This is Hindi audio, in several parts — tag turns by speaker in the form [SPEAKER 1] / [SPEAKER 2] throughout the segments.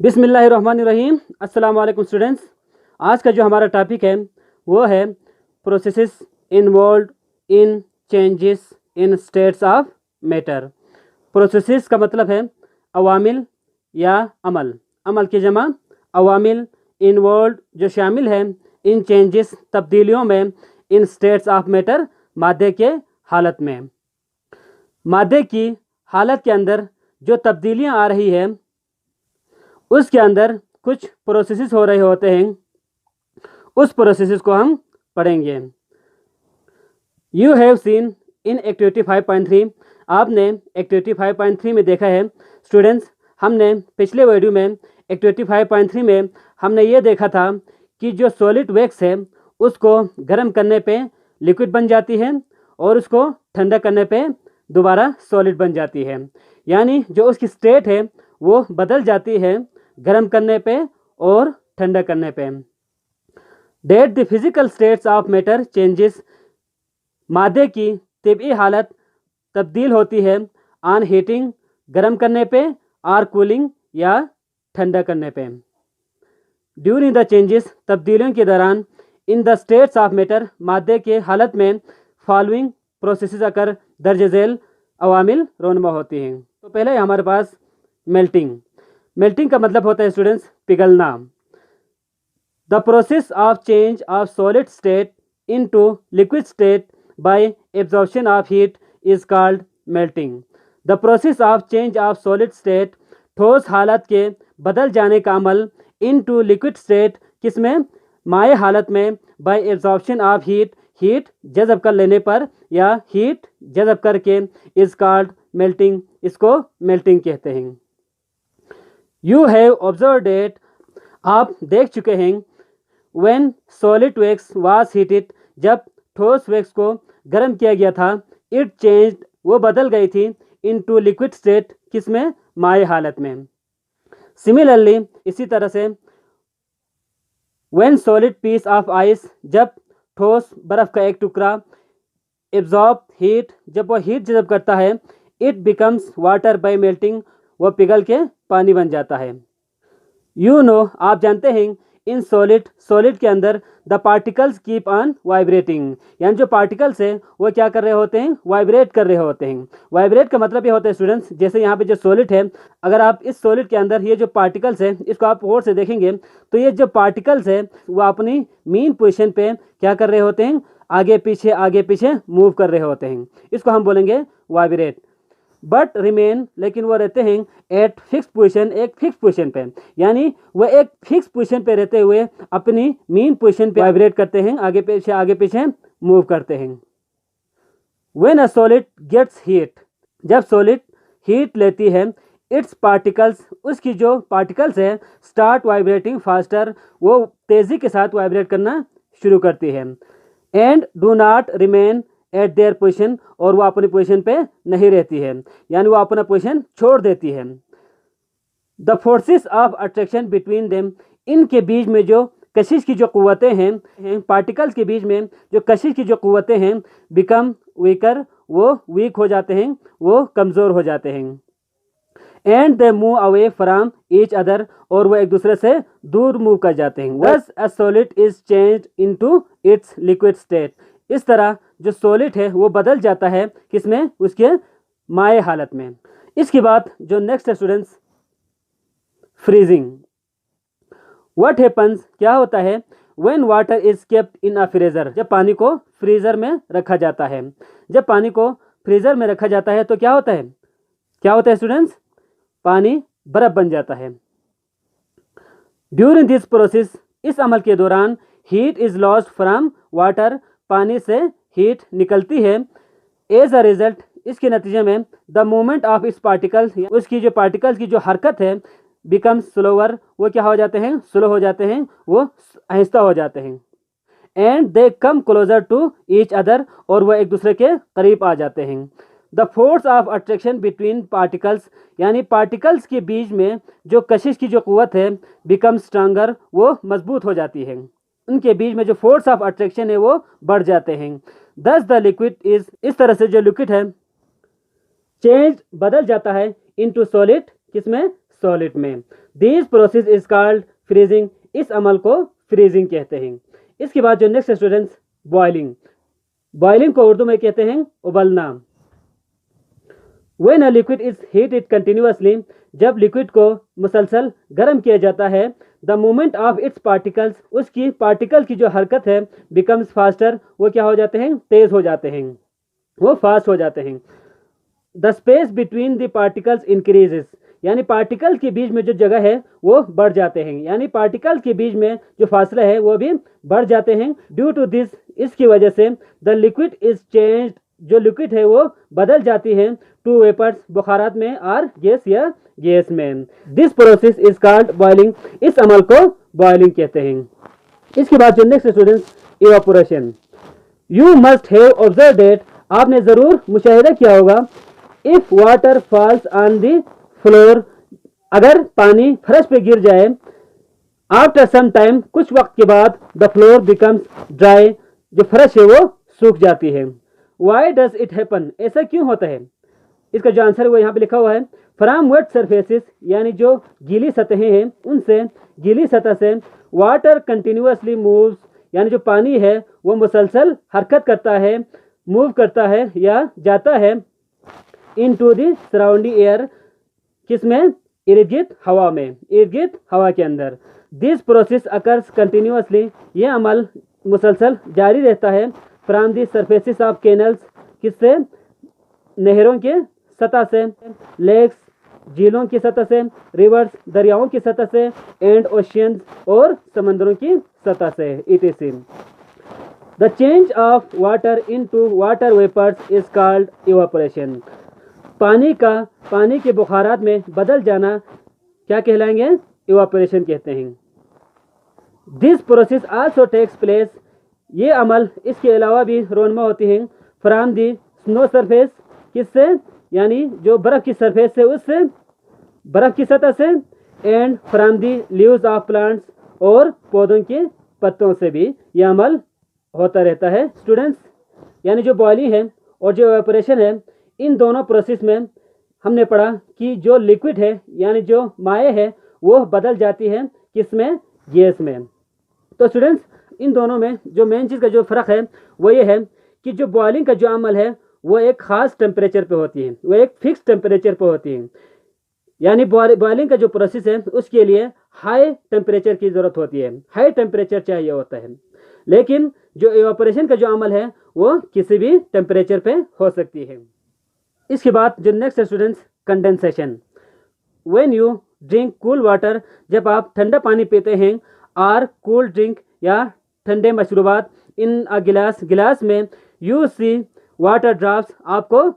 [SPEAKER 1] बिस्मिल्लाहिर्रहमानिर्रहीम। अस्सलाम वालेकुम स्टूडेंट्स। आज का जो हमारा टॉपिक है वो है processes involve in changes in states of matter. Processes का मतलब है अवामिल या अमल। अमल की जमा अवामिल, इन्वॉल्व जो शामिल है इन चेंजेस तब्दीलियों में, इन स्टेट्स ऑफ मैटर मादे के हालत में। मादे की हालत के अंदर जो तब्दीलियाँ आ रही है उसके अंदर कुछ प्रोसेसेस हो रहे होते हैं, उस प्रोसेसेस को हम पढ़ेंगे। You have seen in activity 5.3, आपने एक्टिविटी 5.3 में देखा है स्टूडेंट्स। हमने पिछले वीडियो में एक्टिविटी 5.3 में हमने ये देखा था कि जो सॉलिड वैक्स है उसको गर्म करने पे लिक्विड बन जाती है और उसको ठंडा करने पे दोबारा सॉलिड बन जाती है, यानी जो उसकी स्टेट है वो बदल जाती है गर्म करने पे और ठंडा करने पे। That the physical states of matter changes, मादे की तिबी हालत तब्दील होती है ऑन हीटिंग, गर्म करने पे, और कूलिंग या ठंडा करने पे। ड्यूरिंग द चेंजेस, तब्दीलियों के दौरान, in the states of matter, मादे के हालत में, फॉलोइंग प्रोसेसेस अकर, दर्ज झेल अवामिल रोनमा होती हैं। तो पहले हमारे पास मेल्टिंग। मेल्टिंग का मतलब होता है स्टूडेंट्स पिघलना। The process of change of solid state into liquid state by absorption of heat is called melting. The process of change of solid state, ठोस हालत के बदल जाने का अमल, इनटू लिक्विड स्टेट, किसमें, माए हालत में, by absorption of heat, heat जज़ब कर लेने पर या हीट जज़ब करके, इज कॉल्ड मेल्टिंग, इसको मेल्टिंग कहते हैं। यू हैव ऑब्जर्व डेट, आप देख चुके हैं, when solid wax was heated, जब ठोस वैक्स को गर्म किया गया था, इट चेंज्ड, वो बदल गई थी, इनटू लिक्विड स्टेट, किसमें, माए हालत में। सिमिलरली, इसी तरह से, when solid piece of ice, जब ठोस बर्फ का एक टुकड़ा, एब्जॉर्ब हीट, जब वो हीट जज़ब करता है, it becomes water bye melting, वो पिघल के पानी बन जाता है। यू नो, आप जानते हैं, इन सॉलिड, सॉलिड के अंदर, the particles keep on vibrating, यानी जो पार्टिकल्स हैं वो क्या कर रहे होते हैं, वाइब्रेट कर रहे होते हैं। वाइब्रेट का मतलब ये होता है स्टूडेंट्स, जैसे यहाँ पे जो सॉलिड है, अगर आप इस सॉलिड के अंदर ये जो पार्टिकल्स है इसको आप गौर से देखेंगे तो ये जो पार्टिकल्स है वो अपनी मीन पोजिशन पे क्या कर रहे होते हैं, आगे पीछे मूव कर रहे होते हैं, इसको हम बोलेंगे वाइब्रेट। बट रिमेन, लेकिन वो रहते हैं एट फिक्स पोजीशन, एक फिक्स पोजीशन पे, यानी वो एक फिक्स पोजीशन पे रहते हुए अपनी मीन पोजीशन पे वाइब्रेट करते हैं, आगे पीछे मूव करते हैं। When a solid gets heat, जब सॉलिड हीट लेती है, इट्स पार्टिकल्स, उसकी जो पार्टिकल्स है, स्टार्ट वाइब्रेटिंग फास्टर, वो तेज़ी के साथ वाइब्रेट करना शुरू करती है। And do not remain at their position, और वो अपनी पोजीशन पे नहीं रहती है, यानी वो अपना पोजीशन छोड़ देती है। The forces of attraction between them, इनके बीच में जो कशिश की जो कुव्वतें हैं, पार्टिकल्स के बीच में जो कशिश की जो कुव्वतें हैं, बिकम वीकर, वो वीक हो जाते हैं, वो कमज़ोर हो जाते हैं। And they move away from each other, और वो एक दूसरे से दूर मूव कर जाते हैं। Thus a solid is changed into its liquid state, इस तरह जो सॉलिड है वो बदल जाता है, किसमें, उसके माए हालत में। इसके बाद जो नेक्स्ट है स्टूडेंट्स, फ्रीजिंग। व्हाट हैपन्स, क्या होता है, when water is kept in a freezer, जब पानी को फ्रीजर में रखा जाता है। जब पानी को फ्रीजर में रखा जाता है तो क्या होता है स्टूडेंट्स, पानी बर्फ बन जाता है। ड्यूरिंग दिस प्रोसेस, इस अमल के दौरान, heat is lost from water, पानी से हीट निकलती है। एज अ रिजल्ट, इसके नतीजे में, द मूवमेंट ऑफ इस पार्टिकल्स, उसकी जो पार्टिकल्स की जो हरकत है, बिकम स्लोअर, वो क्या हो जाते हैं, स्लो हो जाते हैं, वो आहिस्ता हो जाते हैं। And they come closer to each other, और वो एक दूसरे के करीब आ जाते हैं। The force of attraction between particles, यानी पार्टिकल्स के बीच में जो कशिश की जो कुव्वत है, बिकम स्ट्रांगर, वो मजबूत हो जाती है, उनके बीच में जो फोर्स ऑफ अट्रैक्शन है वो बढ़ जाते हैं। दस द लिक्विड इज, इस तरह से जो लिक्विड है चेंज, बदल जाता है, इनटू सॉलिड, किसमें, सॉलिड में। This process is called freezing, इस अमल को फ्रीजिंग कहते हैं। इसके बाद जो नेक्स्ट स्टूडेंट्स बॉइलिंग, बॉइलिंग को उर्दू में कहते हैं उबलना। When a liquid is heated continuously, जब लिक्विड को मुसलसल गर्म किया जाता है, the movement of its particles, उसकी पार्टिकल की जो हरकत है, बिकम्स फास्टर, वो क्या हो जाते हैं, तेज हो जाते हैं, वो फास्ट हो जाते हैं। The space between the particles increases, यानी पार्टिकल के बीच में जो जगह है वो बढ़ जाते हैं, यानी पार्टिकल के बीच में जो फासला है वो भी बढ़ जाते हैं। ड्यू टू दिस, इसकी वजह से द लिक्विड इज चेंज्ड, जो लिक्विड है वो बदल जाती है टू वेपर्स, बुखारात में, और गैस या गैस में। This process is called boiling, इस अमल को बॉइलिंग कहते हैं। इसके बाद जो next students evaporation. You must have observe that, आपने जरूर मुशाहिदा किया होगा, if water falls on the floor, अगर पानी फर्श पे गिर जाए, आफ्टर सम टाइम, कुछ वक्त के बाद, द फ्लोर बिकम्स ड्राई, जो फर्श है वो सूख जाती है। वाई डज इट हैपन, ऐसा क्यों होता है? इसका जो आंसर है वो यहाँ पे लिखा हुआ है, फ्रॉम वेट सरफेसिस, यानी जो गीली सतहें हैं उनसे, गीली सतह से, वाटर कंटिन्यूसली मूव्स, यानी जो पानी है वो मुसलसल हरकत करता है, मूव करता है या जाता है, इनटू द सराउंडिंग एयर, किसमें, इर्द गिर्द हवा में, इर्द गिर्द हवा के अंदर। दिस प्रोसेस अकर्स कंटिन्यूसली, ये अमल मुसलसल जारी रहता है, from the surfaces of canals, किससे, नहरों के सतह से, लेक्स, झीलों की सतह से, रिवर्स, दरियाओं की सतह से, एंड ओशियंस, और समंदरों की सतह से, etc. The change of water into water vapours is called evaporation, पानी के बुखारात में बदल जाना क्या कहलाएंगे, इवापोरेशन कहते हैं। This process also takes place, ये अमल इसके अलावा भी रोनमा होती हैं, फ्रॉम दी स्नो सरफेस, किससे, यानी जो बर्फ़ की सरफेस से, उससे, बर्फ़ की सतह से, and from the leaves of plants, और पौधों के पत्तों से भी यह अमल होता रहता है। स्टूडेंट्स, यानी जो बॉइलिंग है और जो इवेपोरेशन है, इन दोनों प्रोसेस में हमने पढ़ा कि जो लिक्विड है, यानी जो माए है, वो बदल जाती है, किसमें, गैस में। तो स्टूडेंट्स, इन दोनों में जो मेन चीज़ का जो फ़र्क है वो ये है कि जो बॉइलिंग का जो अमल है वो एक ख़ास टेम्परेचर पे होती है, वो एक फिक्स टेम्परेचर पे होती है, यानी बॉइलिंग का जो प्रोसेस है उसके लिए हाई टेम्परेचर की ज़रूरत होती है, हाई टेम्परेचर चाहिए होता है। लेकिन जो इवापोरेशन का जो अमल है वो किसी भी टेम्परेचर पे हो सकती है। इसके बाद जो next students condensation. When you drink cool water, जब आप ठंडा पानी पीते हैं, आर कूल ड्रिंक, या ठंडे मशरूबात, इन अ गिलास में, यू सी वाटर ड्रॉप्स, आपको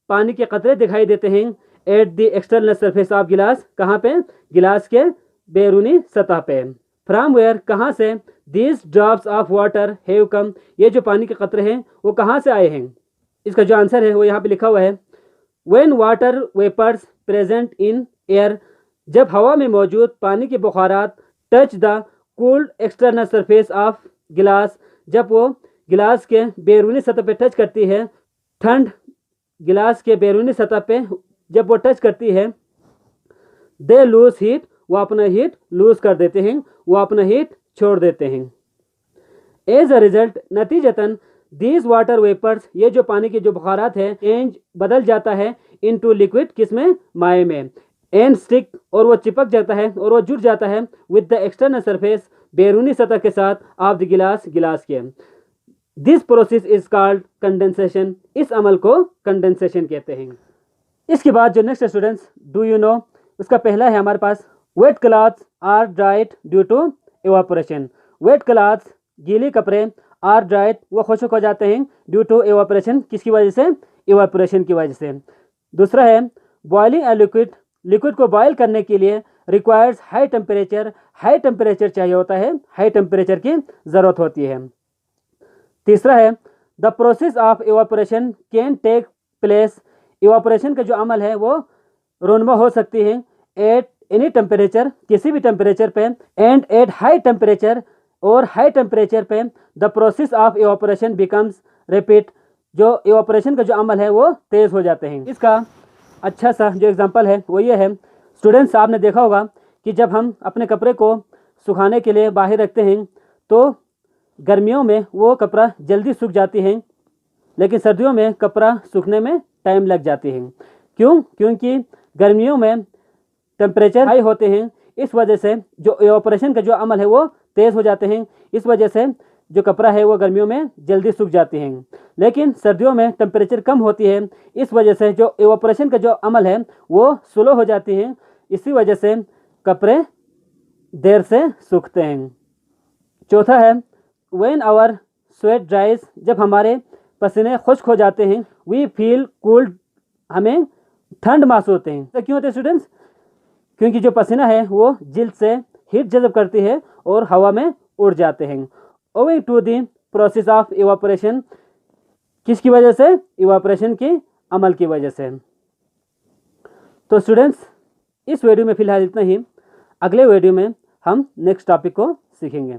[SPEAKER 1] पानी के कतरे दिखाई देते हैं, at the external surface of गिलास, कहाँ पे, गिलास के बैरूनी सतह पे। फ्रॉम वेयर, कहाँ से, this drops of water have come, ये जो पानी के कतरे हैं वो कहाँ से आए हैं? इसका जो आंसर है वो यहाँ पे लिखा हुआ है, when water vapours present in air, जब हवा में मौजूद पानी के बुखारात touch the cooled external surface of glass, जब वो गिलास के बैरूनी सतह पे टच करती है, ठंड गिलास के बैरूनी सतह पे जब वो टच करती है, दे लूज हीट, वो अपना हीट लूज कर देते हैं, वो अपना हीट छोड़ देते हैं। एज अ रिजल्ट, नतीजतन, दीज वाटर वेपर्स, ये जो पानी के जो बुखारात है, चेंज, बदल जाता है, इनटू लिक्विड, किसमें, माए में, एंड स्टिक, और वो चिपक जाता है और वो जुड़ जाता है, विद द एक्सटर्नल सरफेस, बैरूनी सतह के साथ, ऑफ द गिलास के। This process is called condensation, इस अमल को कंडेंसेशन कहते हैं। इसके बाद जो next students, do you know, उसका पहला है हमारे पास, wet clothes are dried due to evaporation. Wet clothes, गीले कपड़े, आर ड्राइड, वो खुश्क हो जाते हैं, ड्यू टू इवापोरेशन, किसकी वजह से, इवापोरेशन की वजह से। दूसरा है बॉइलिंग अ लिक्विड, लिक्विड को बॉयल करने के लिए requires high temperature, high temperature चाहिए होता है, हाई टेम्परेचर की ज़रूरत होती है। तीसरा है the process of evaporation can take place, evaporation का जो अमल है वो रोनमा हो सकती है, एट एनी टेम्परेचर, किसी भी टेम्परेचर पे, एंड एट हाई टेम्परेचर, और हाई टेम्परेचर पे the process of evaporation becomes rapid, जो इवापोरेशन का जो अमल है वो तेज़ हो जाते हैं। इसका अच्छा सा जो एग्जांपल है वो ये है, स्टूडेंट्स, आपने देखा होगा कि जब हम अपने कपड़े को सुखाने के लिए बाहर रखते हैं तो गर्मियों में वो कपड़ा जल्दी सूख जाती है, लेकिन सर्दियों में कपड़ा सूखने में टाइम लग जाती है। क्यों? क्योंकि गर्मियों में टेम्परेचर हाई होते हैं, इस वजह से जो इवापोरेशन का जो अमल है वो तेज़ हो जाते हैं, इस वजह से जो कपड़ा है वो गर्मियों में जल्दी सूख जाती हैं। लेकिन सर्दियों में टेम्परेचर कम होती है, इस वजह से जो इवापोरेशन का जो अमल है वो स्लो हो जाती है, इसी वजह से कपड़े देर से सूखते हैं। चौथा है व्हेन आवर स्वेट ड्राइज, जब हमारे पसीने खुश्क हो जाते हैं, वी फील कोल्ड, हमें ठंड महसूस होते हैं। तो क्यों होते हैं स्टूडेंट्स? क्योंकि जो पसीना है वो जिल्द से हीट जज़ब करती है और हवा में उड़ जाते हैं। Owing to the process of evaporation, किसकी वजह से? इवापोरेशन की अमल की वजह से। तो स्टूडेंट्स, इस वीडियो में फ़िलहाल इतना ही। अगले वीडियो में हम नेक्स्ट टॉपिक को सीखेंगे।